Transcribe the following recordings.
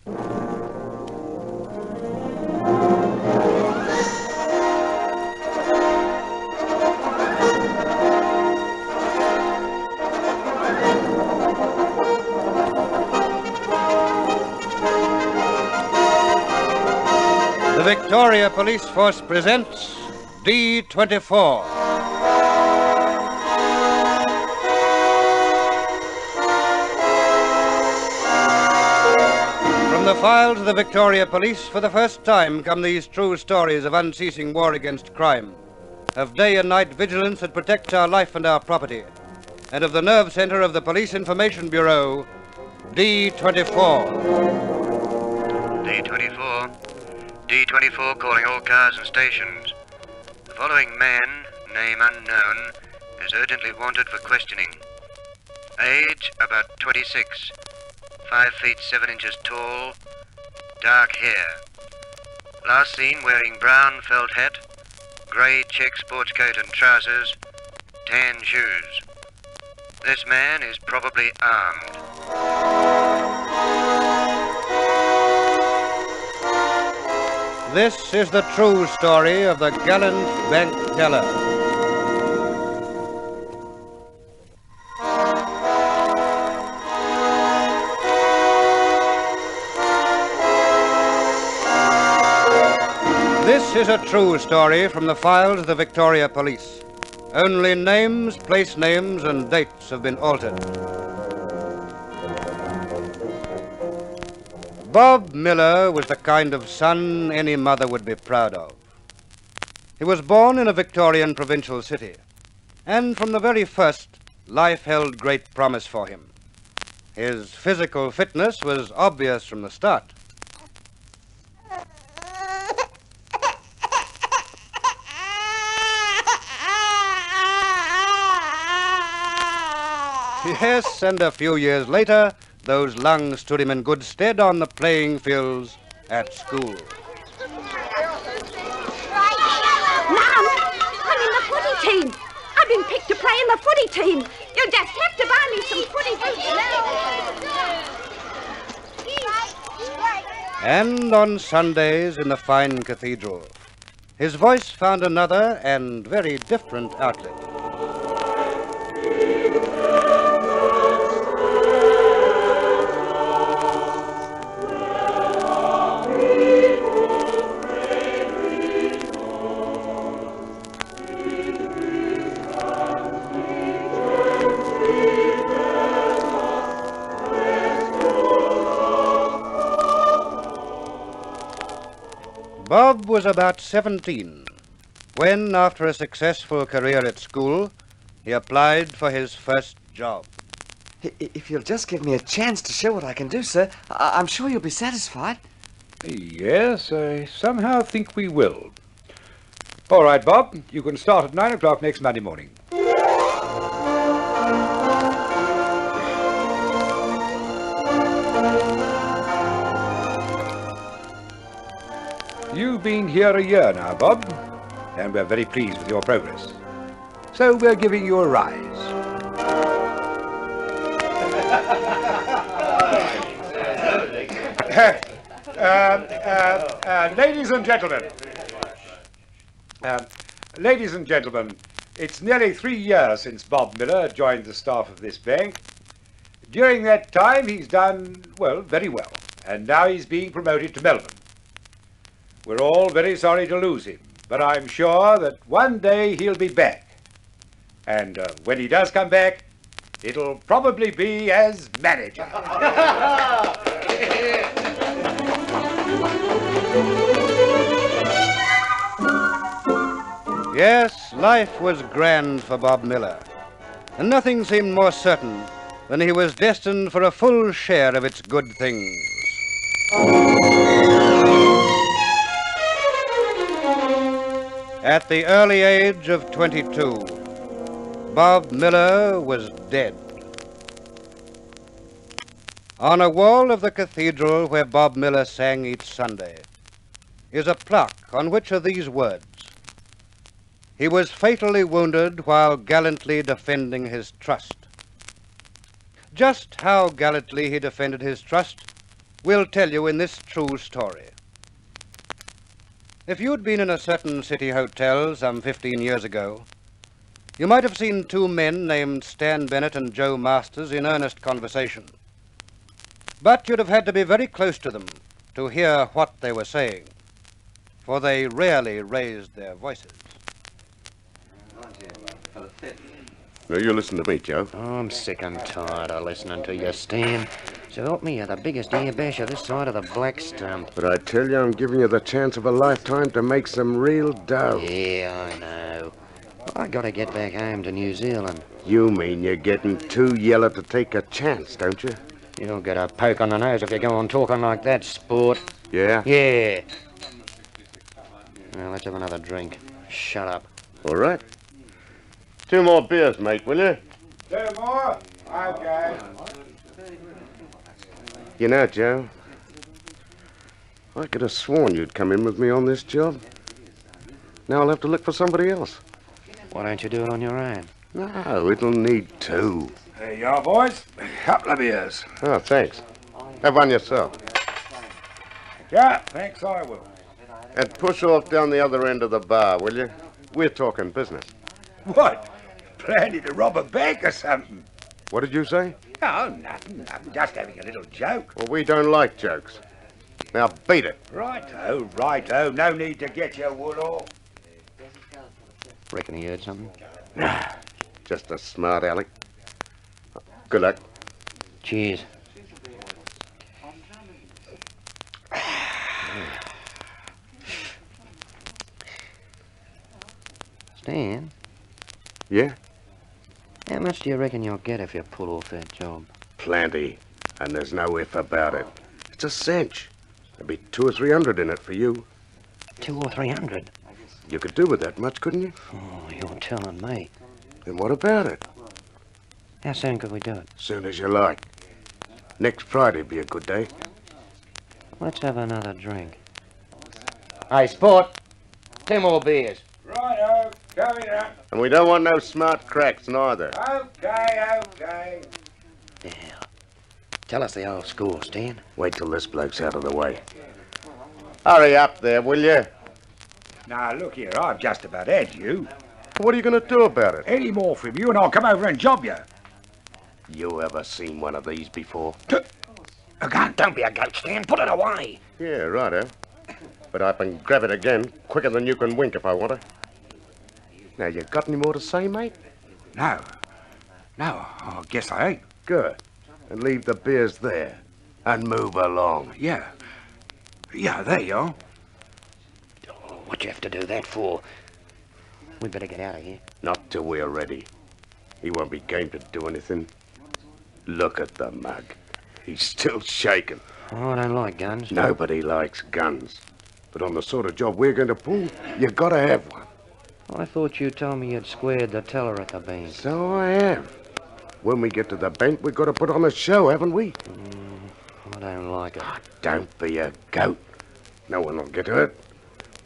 The Victoria Police Force presents D.24. From the files of the Victoria Police, for the first time come these true stories of unceasing war against crime, of day and night vigilance that protects our life and our property, and of the nerve center of the Police Information Bureau, D.24. D.24. D.24 calling all cars and stations. The following man, name unknown, is urgently wanted for questioning. Age about 26. 5 feet 7 inches tall. Dark hair. Last seen wearing brown felt hat, grey check sports coat and trousers, tan shoes. This man is probably armed. This is the true story of the Galant bank teller. This is a true story from the files of the Victoria Police. Only names, place names, and dates have been altered. Bob Miller was the kind of son any mother would be proud of. He was born in a Victorian provincial city, and from the very first, life held great promise for him. His physical fitness was obvious from the start. Yes, and a few years later, those lungs stood him in good stead on the playing fields at school. Mum, I'm in the footy team. I've been picked to play in the footy team. You'll just have to buy me some footy boots. And on Sundays in the fine cathedral, his voice found another and very different outlet. Bob was about 17 when, after a successful career at school, he applied for his first job. If you'll just give me a chance to show what I can do, sir, I'm sure you'll be satisfied. Yes, I somehow think we will. All right, Bob, you can start at 9 o'clock next Monday morning. You've been here a year now, Bob, and we're very pleased with your progress. So we're giving you a rise. Ladies and gentlemen, it's nearly 3 years since Bob Miller joined the staff of this bank. During that time, he's done, well, very well, and now he's being promoted to Melbourne. We're all very sorry to lose him, but I'm sure that one day he'll be back. And when he does come back, it'll probably be as manager. Yes, life was grand for Bob Miller, and nothing seemed more certain than he was destined for a full share of its good things. At the early age of 22, Bob Miller was dead. On a wall of the cathedral where Bob Miller sang each Sunday is a plaque on which are these words: "He was fatally wounded while gallantly defending his trust." Just how gallantly he defended his trust we'll tell you in this true story. If you'd been in a certain city hotel some 15 years ago, you might have seen two men named Stan Bennett and Joe Masters in earnest conversation. But you'd have had to be very close to them to hear what they were saying, for they rarely raised their voices. Now, you listen to me, Joe. I'm sick and tired of listening to you, Stan. So help me, you're the biggest earbasher this side of the black stump. But I tell you, I'm giving you the chance of a lifetime to make some real dough. Yeah, I know. I gotta get back home to New Zealand. You mean you're getting too yellow to take a chance, don't you? You'll get a poke on the nose if you go on talking like that, sport. Yeah? Yeah. Now, let's have another drink. Shut up. All right. 2 more beers, mate, will you? 2 more? Okay. You know, Joe, I could have sworn you'd come in with me on this job. Now I'll have to look for somebody else. Why don't you do it on your own? No, it'll need 2. There you are, boys. A couple of beers. Oh, thanks. Have one yourself. Yeah, thanks, I will. And push off down the other end of the bar, will you? We're talking business. What? Planning to rob a bank or something? What did you say? Oh, nothing. Just having a little joke. Well, we don't like jokes. Now, beat it. Righto, righto. No need to get your wool off. Reckon he heard something? Nah, just a smart aleck. Good luck. Cheers. Stan? Yeah? How much do you reckon you'll get if you pull off that job? Plenty. And there's no if about it. It's a cinch. There'd be 200 or 300 in it for you. 200 or 300? You could do with that much, couldn't you? Oh, you're telling me. Then what about it? How soon could we do it? Soon as you like. Next Friday'd be a good day. Let's have another drink. Hey, sport. 2 more beers. Righto, coming up. And we don't want no smart cracks neither. Okay, okay. Yeah. Tell us the old score, Stan. Wait till this bloke's out of the way. Hurry up there, will you? Now, look here, I've just about had you. What are you going to do about it? Any more from you and I'll come over and job you. You ever seen one of these before? A gun? Don't be a goat, Stan. Put it away. Yeah, righto. But I can grab it again quicker than you can wink if I want to. Now, you got any more to say, mate? No. No, I guess I ain't. Good. And leave the beers there. And move along. Yeah. Yeah, there you are. Oh, what you have to do that for? We better get out of here. Not till we're ready. He won't be game to do anything. Look at the mug. He's still shaking. Oh, I don't like guns. Nobody likes guns. But on the sort of job we're going to pull, you gotta have one. I thought you told me you'd squared the teller at the bank. So I have. When we get to the bank, we've got to put on a show, haven't we? I don't like it. Don't be a goat. No one will get hurt.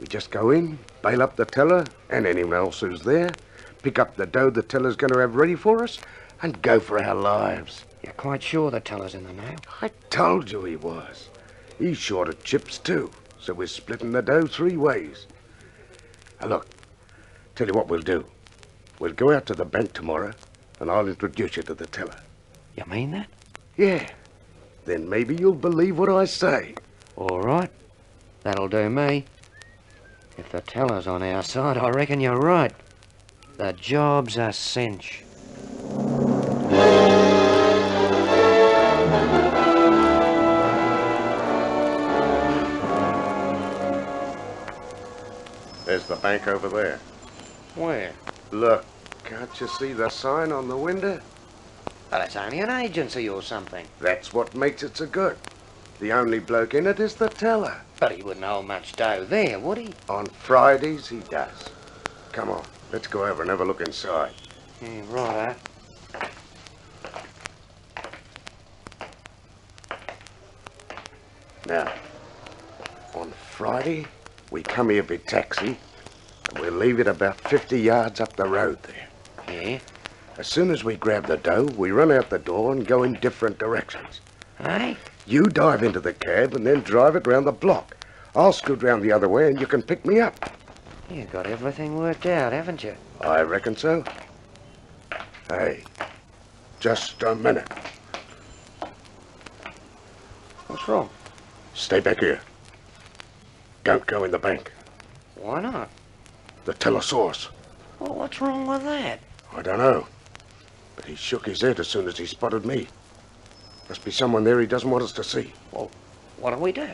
We just go in, bail up the teller and anyone else who's there, pick up the dough the teller's going to have ready for us, and go for our lives. You're quite sure the teller's in the know? I told you he was. He's short of chips too, so we're splitting the dough 3 ways. Now look, tell you what we'll do. We'll go out to the bank tomorrow, and I'll introduce you to the teller. You mean that? Yeah. Then maybe you'll believe what I say. All right. That'll do me. If the teller's on our side, I reckon you're right. The job's a cinch. There's the bank over there. Where? Look, can't you see the sign on the window? Well, it's only an agency or something. That's what makes it so good. The only bloke in it is the teller. But he wouldn't hold much dough there, would he? On Fridays, he does. Come on, let's go over and have a look inside. Yeah, righto. Now, on Friday, we come here by taxi, and we'll leave it about 50 yards up the road there. Yeah? As soon as we grab the dough, we run out the door and go in different directions. Hey? You dive into the cab and then drive it round the block. I'll scoot round the other way and you can pick me up. You got everything worked out, haven't you? I reckon so. Hey, just a minute. What's wrong? Stay back here. Don't go in the bank. Why not? The teller saw us. Well, what's wrong with that? I don't know. But he shook his head as soon as he spotted me. Must be someone there he doesn't want us to see. Well, what do we do?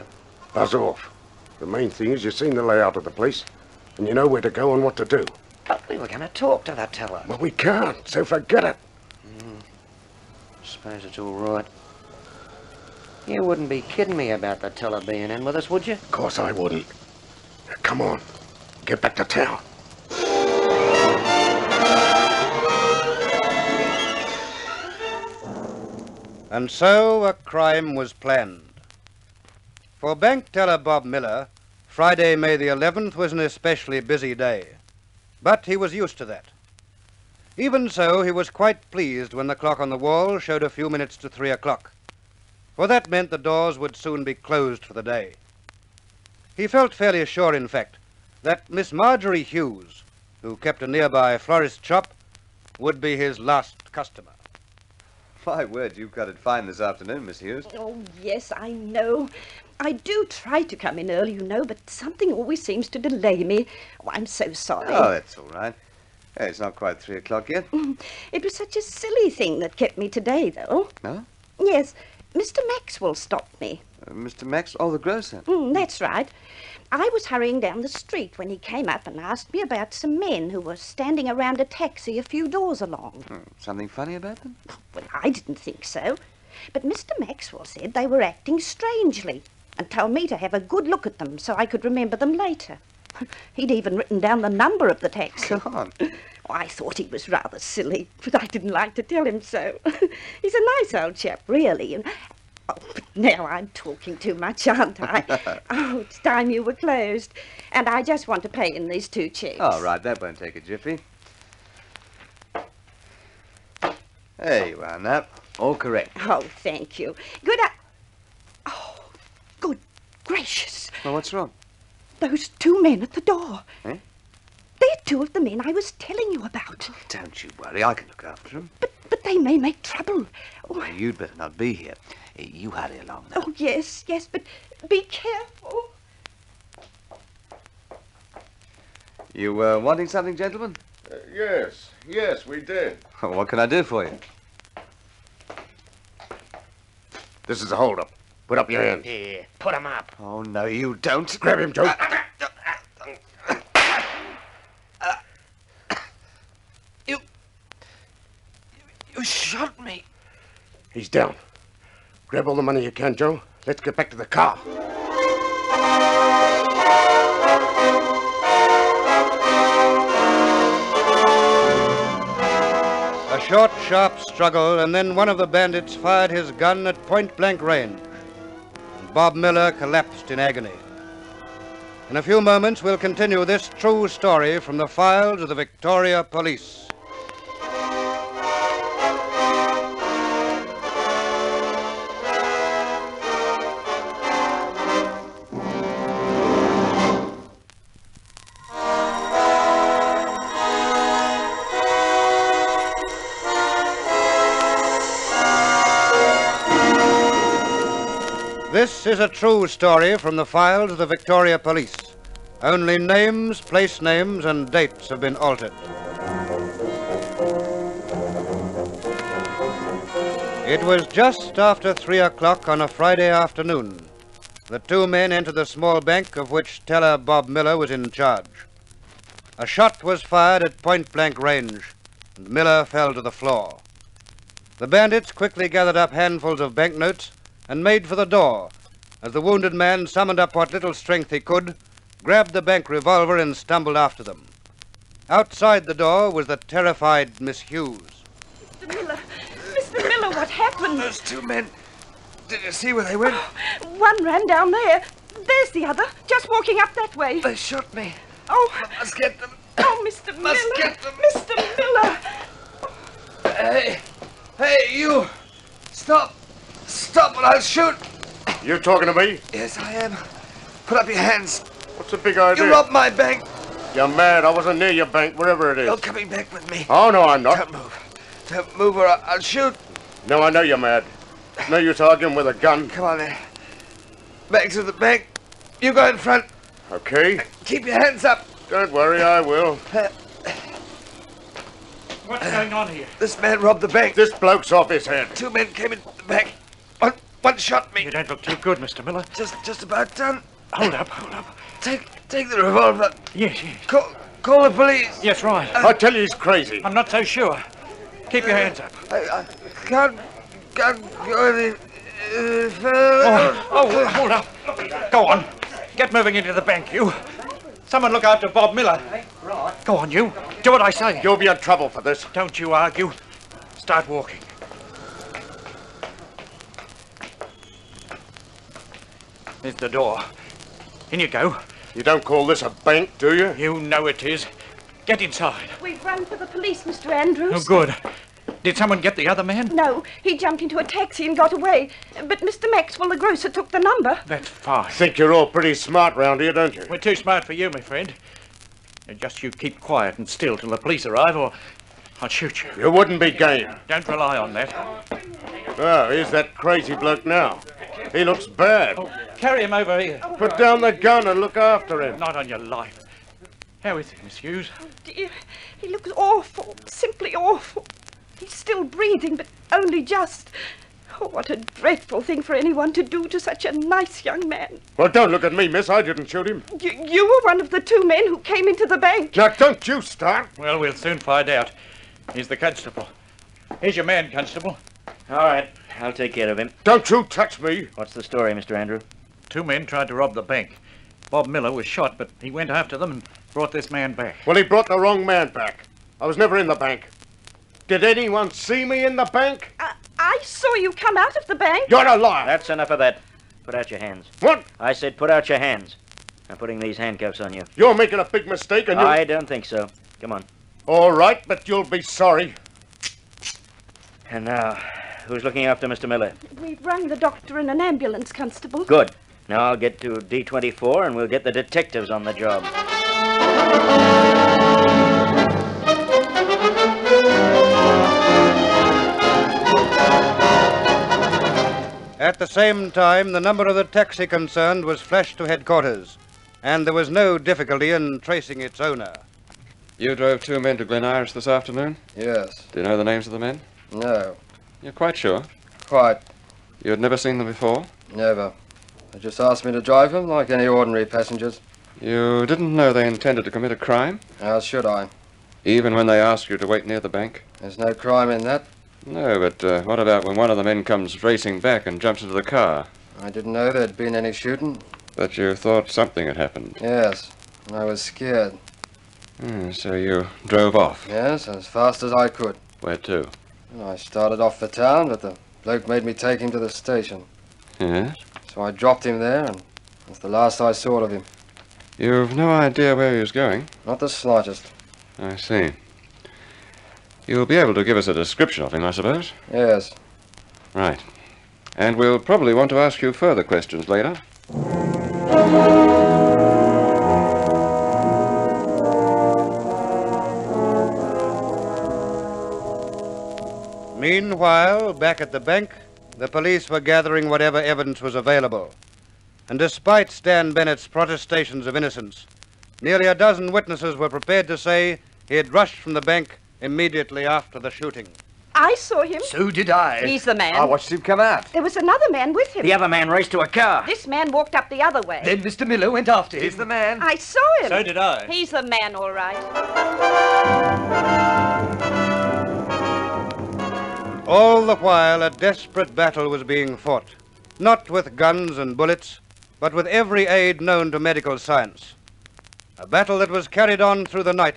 Buzz off. The main thing is you've seen the layout of the place, and you know where to go and what to do. But we were going to talk to that teller. Well, we can't, so forget it. Suppose it's all right. You wouldn't be kidding me about the teller being in with us, would you? Of course I wouldn't. Now, come on. Get back to town. And so a crime was planned. For bank teller Bob Miller, Friday, May the 11th was an especially busy day. But he was used to that. Even so, he was quite pleased when the clock on the wall showed a few minutes to 3 o'clock, for that meant the doors would soon be closed for the day. He felt fairly sure, in fact, that Miss Marjorie Hughes, who kept a nearby florist shop, would be his last customer. My word, you've got it fine this afternoon, Miss Hughes. Oh, yes, I know. I do try to come in early, you know, but something always seems to delay me. Oh, I'm so sorry. Oh, that's all right. Hey, it's not quite 3 o'clock yet. It was such a silly thing that kept me today, though. No? Yes, Mr. Maxwell stopped me. Mr. Max, oh, the grocer. That's right. I was hurrying down the street when he came up and asked me about some men who were standing around a taxi a few doors along. Something funny about them? Well, I didn't think so. But Mr. Maxwell said they were acting strangely and told me to have a good look at them so I could remember them later. He'd even written down the number of the taxi. Come on. I thought he was rather silly, but I didn't like to tell him so. He's a nice old chap, really, and... Oh, but now I'm talking too much, aren't I? Oh, it's time you were closed. And I just want to pay in these 2 checks. Oh, right, that won't take a jiffy. There you are, Nap. All correct. Oh, thank you. Oh, good gracious. Well, what's wrong? Those 2 men at the door. Eh? They're 2 of the men I was telling you about. Don't you worry, I can look after them. But they may make trouble. Oh, You'd better not be here. You hurry along now. oh, yes, but be careful. You wanting something, gentlemen? Yes, we did. What can I do for you? This is a hold-up. Put up your hand. Here, put 'em up. Oh, no, you don't. Grab him, Joe. You shot me. He's down. Grab all the money you can, Joe. Let's get back to the car. A short, sharp struggle, and then one of the bandits fired his gun at point-blank range. And Bob Miller collapsed in agony. In a few moments, we'll continue this true story from the files of the Victoria Police. This is a true story from the files of the Victoria Police. Only names, place names, and dates have been altered. It was just after 3 o'clock on a Friday afternoon. The 2 men entered the small bank of which teller Bob Miller was in charge. A shot was fired at point-blank range, and Miller fell to the floor. The bandits quickly gathered up handfuls of banknotes and made for the door, as the wounded man summoned up what little strength he could, grabbed the bank revolver and stumbled after them. Outside the door was the terrified Miss Hughes. Mr. Miller, what happened? Those 2 men. Did you see where they went? One ran down there. There's the other, just walking up that way. They shot me. Oh, I must get them. oh, Mr. Miller. Must get them. Mr. Miller. Hey, you. Stop or I'll shoot. You talking to me? Yes, I am. Put up your hands. What's the big idea? You robbed my bank. You're mad. I wasn't near your bank, wherever it is. You're coming back with me. Oh, no, I'm not. Don't move. Don't move or I'll shoot. No, I know you're mad. No use arguing with a gun. Come on then. Back to the bank. You go in front. Okay. Keep your hands up. Don't worry, I will. What's going on here? This man robbed the bank. This bloke's off his head. 2 men came in the back. One shot me. You don't look too good, Mr. Miller. Just about done. Hold up. Take the revolver. Yes. Call the police. Yes, right. I tell you, he's crazy. I'm not so sure. Keep your hands up. I can't go any further. Hold up. Go on. Get moving into the bank, you. Someone look after Bob Miller. Go on, you. Do what I say. You'll be in trouble for this. Don't you argue. Start walking. There's the door. In you go. You don't call this a bank, do you? You know it is. Get inside. We've run for the police, Mr. Andrews. Oh, good. Did someone get the other man? No, he jumped into a taxi and got away. But Mr. Maxwell, the grocer, took the number. That's fine. Think you're all pretty smart round here, don't you? We're too smart for you, my friend. Just you keep quiet and still till the police arrive, or I'll shoot you. You wouldn't be game. Don't rely on that. Oh, here's that crazy bloke now. He looks bad. Oh, carry him over here. Put down the gun and look after him. Not on your life. How is he, Miss Hughes? Oh, dear. He looks awful. Simply awful. He's still breathing, but only just. Oh, what a dreadful thing for anyone to do to such a nice young man. Well, don't look at me, miss. I didn't shoot him. You were one of the 2 men who came into the bank. Now, don't you start. Well, we'll soon find out. He's the constable. Here's your man, constable. All right, I'll take care of him. Don't you touch me. What's the story, Mr. Andrew? 2 men tried to rob the bank. Bob Miller was shot, but he went after them and brought this man back. Well, he brought the wrong man back. I was never in the bank. Did anyone see me in the bank? I saw you come out of the bank. You're a liar. That's enough of that. Put out your hands. What? I said put out your hands. I'm putting these handcuffs on you. You're making a big mistake and you... I don't think so. Come on. All right, but you'll be sorry. And now, who's looking after Mr. Miller? We've rung the doctor and an ambulance, constable. Good. Now I'll get to D.24 and we'll get the detectives on the job. At the same time, the number of the taxi concerned was flashed to headquarters, and there was no difficulty in tracing its owner. You drove 2 men to Glen Iris this afternoon? Yes. Do you know the names of the men? No. You're quite sure? Quite. You had never seen them before? Never. They just asked me to drive them like any ordinary passengers. You didn't know they intended to commit a crime? How should I? Even when they asked you to wait near the bank? There's no crime in that. No, but what about when one of the men comes racing back and jumps into the car? I didn't know there'd been any shooting. But you thought something had happened? Yes, and I was scared. So you drove off? Yes, as fast as I could. Where to? I started off for town, but the bloke made me take him to the station. Yes? So I dropped him there, and that's the last I saw of him. You've no idea where he was going? Not the slightest. I see. You'll be able to give us a description of him, I suppose? Yes. Right. And we'll probably want to ask you further questions later. Meanwhile, back at the bank, the police were gathering whatever evidence was available. And despite Stan Bennett's protestations of innocence, nearly a dozen witnesses were prepared to say he had rushed from the bank immediately after the shooting. I saw him. So did I. He's the man. I watched him come out. There was another man with him. The other man raced to a car. This man walked up the other way. Then Mr. Miller went after him. He's the man. I saw him. So did I. He's the man, all right. All the while, a desperate battle was being fought, not with guns and bullets, but with every aid known to medical science. A battle that was carried on through the night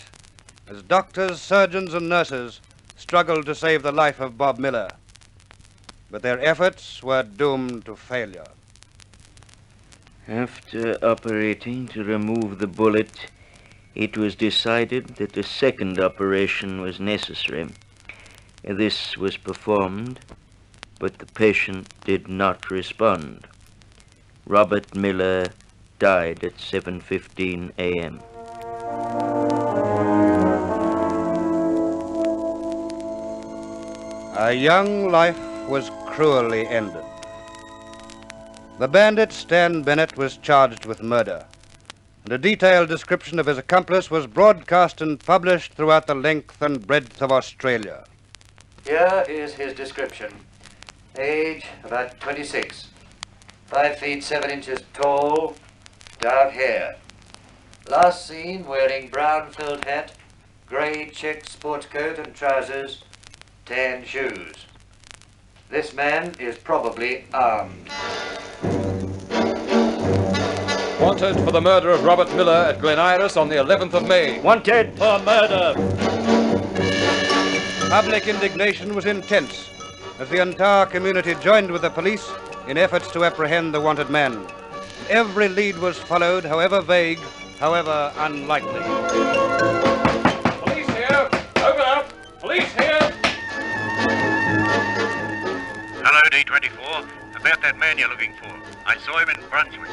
as doctors, surgeons, and nurses struggled to save the life of Bob Miller. But their efforts were doomed to failure. After operating to remove the bullet, it was decided that a second operation was necessary. This was performed, but the patient did not respond. Robert Miller died at 7:15 a.m. A young life was cruelly ended. The bandit, Stan Bennett, was charged with murder, and a detailed description of his accomplice was broadcast and published throughout the length and breadth of Australia. Here is his description. Age, about 26. 5 feet 7 inches tall, dark hair. Last seen wearing brown felt hat, grey checked sports coat and trousers, tan shoes. This man is probably armed. Wanted for the murder of Robert Miller at Glen Iris on the 11th of May. Wanted for murder. Public indignation was intense as the entire community joined with the police in efforts to apprehend the wanted man. Every lead was followed, however vague, however unlikely. Police here! Open up! Police here! Hello, D.24. About that man you're looking for. I saw him in Brunswick.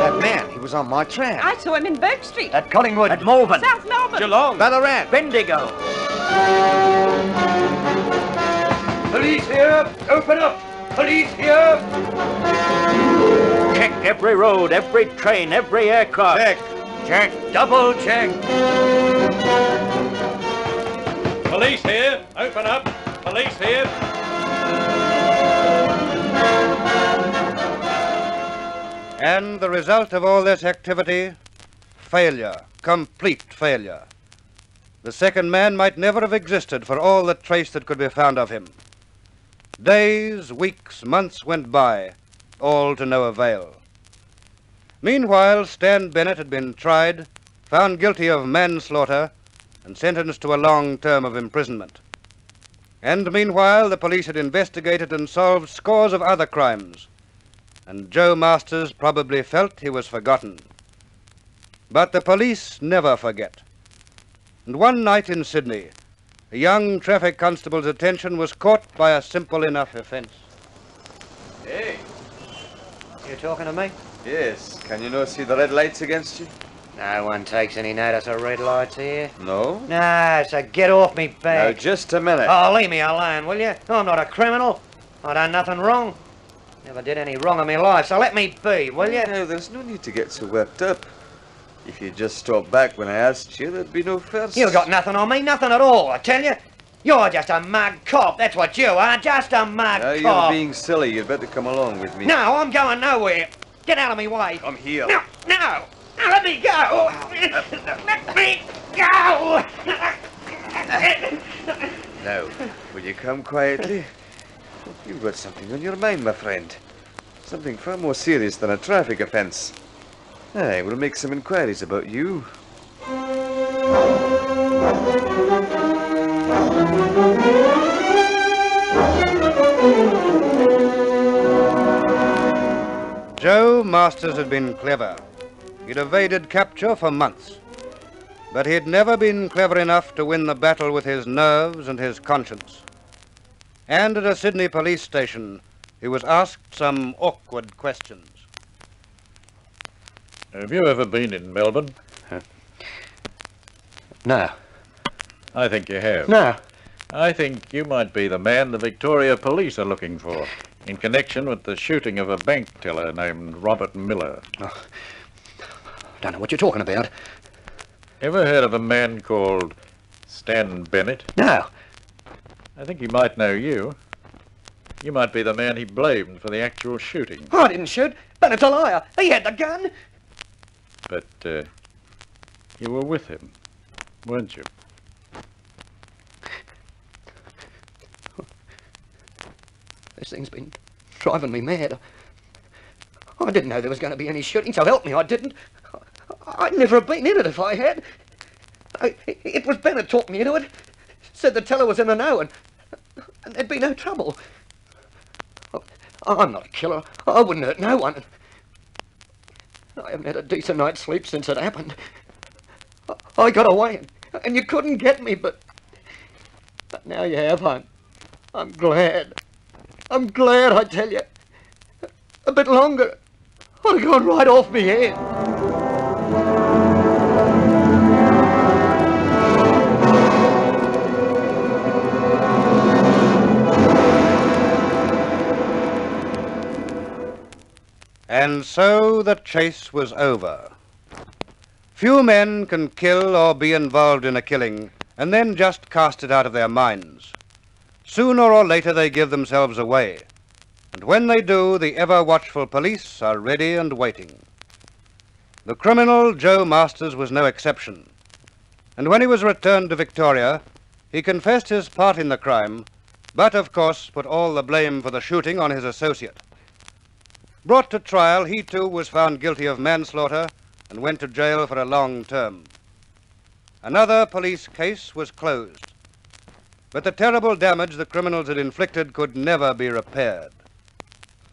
That man, he was on my tram. I saw him in Burke Street. At Collingwood. At Malvern. South Melbourne. Geelong. Ballarat. Bendigo. Police here! Open up! Police here! Check every road, every train, every aircraft. Check. Check. Double check. Police here! Open up! Police here! And the result of all this activity, failure, complete failure. The second man might never have existed for all the trace that could be found of him. Days, weeks, months went by, all to no avail. Meanwhile, Stan Bennett had been tried, found guilty of manslaughter, and sentenced to a long term of imprisonment. And meanwhile, the police had investigated and solved scores of other crimes, and Joe Masters probably felt he was forgotten. But the police never forget. And one night in Sydney, a young traffic constable's attention was caught by a simple enough offence. Hey. You talking to me? Yes. Can you not see the red lights against you? No one takes any notice of red lights here. No? No, so get off me back. No, just a minute. Oh, leave me alone, will you? I'm not a criminal. I done nothing wrong. Never did any wrong in my life, so let me be, will you? No, there's no need to get so worked up. If you just stopped back when I asked you, there'd be no fuss. You got nothing on me, nothing at all, I tell you. You're just a mug cop, that's what you are, just a mug Now cop. you're being silly. You'd better come along with me. No, I'm going nowhere. Get out of my way. Come here. No, no, no, let me go. Let me go. Now, will you come quietly? You've got something on your mind, my friend. Something far more serious than a traffic offence. Aye, we'll make some inquiries about you. Joe Masters had been clever. He'd evaded capture for months. But he'd never been clever enough to win the battle with his nerves and his conscience. And at a Sydney police station, he was asked some awkward questions. Have you ever been in Melbourne? No. I think you have. No. I think you might be the man the Victoria Police are looking for, in connection with the shooting of a bank teller named Robert Miller. Oh, don't know what you're talking about. Ever heard of a man called Stan Bennett? No. I think he might know you. You might be the man he blamed for the actual shooting. I didn't shoot. Bennett's a liar. He had the gun. But you were with him, weren't you? This thing's been driving me mad. I didn't know there was going to be any shooting, so help me, I didn't. I'd never have been in it if I had. It was Bennett talked me into it. Said the teller was in the know and there'd be no trouble. I'm not a killer. I wouldn't hurt no one. I haven't had a decent night's sleep since it happened. I got away and you couldn't get me, but now you have. I'm glad. I'm glad, I tell you. A bit longer. I'd have gone right off me head. And so the chase was over. Few men can kill or be involved in a killing and then just cast it out of their minds. Sooner or later they give themselves away, and when they do, the ever-watchful police are ready and waiting. The criminal, Joe Masters, was no exception, and when he was returned to Victoria, he confessed his part in the crime, but of course put all the blame for the shooting on his associate. Brought to trial, he too was found guilty of manslaughter and went to jail for a long term. Another police case was closed, but the terrible damage the criminals had inflicted could never be repaired.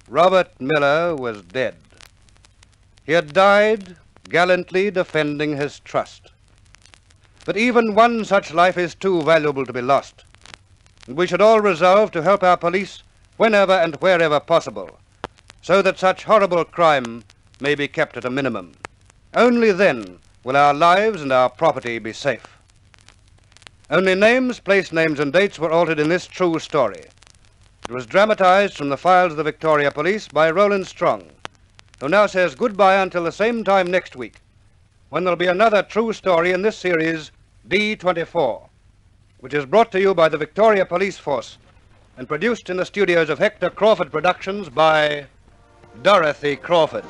Robert Miller was dead. He had died gallantly defending his trust. But even one such life is too valuable to be lost, and we should all resolve to help our police whenever and wherever possible, so that such horrible crime may be kept at a minimum. Only then will our lives and our property be safe. Only names, place names, and dates were altered in this true story. It was dramatized from the files of the Victoria Police by Roland Strong, who now says goodbye until the same time next week, when there'll be another true story in this series, D.24, which is brought to you by the Victoria Police Force and produced in the studios of Hector Crawford Productions by Dorothy Crawford.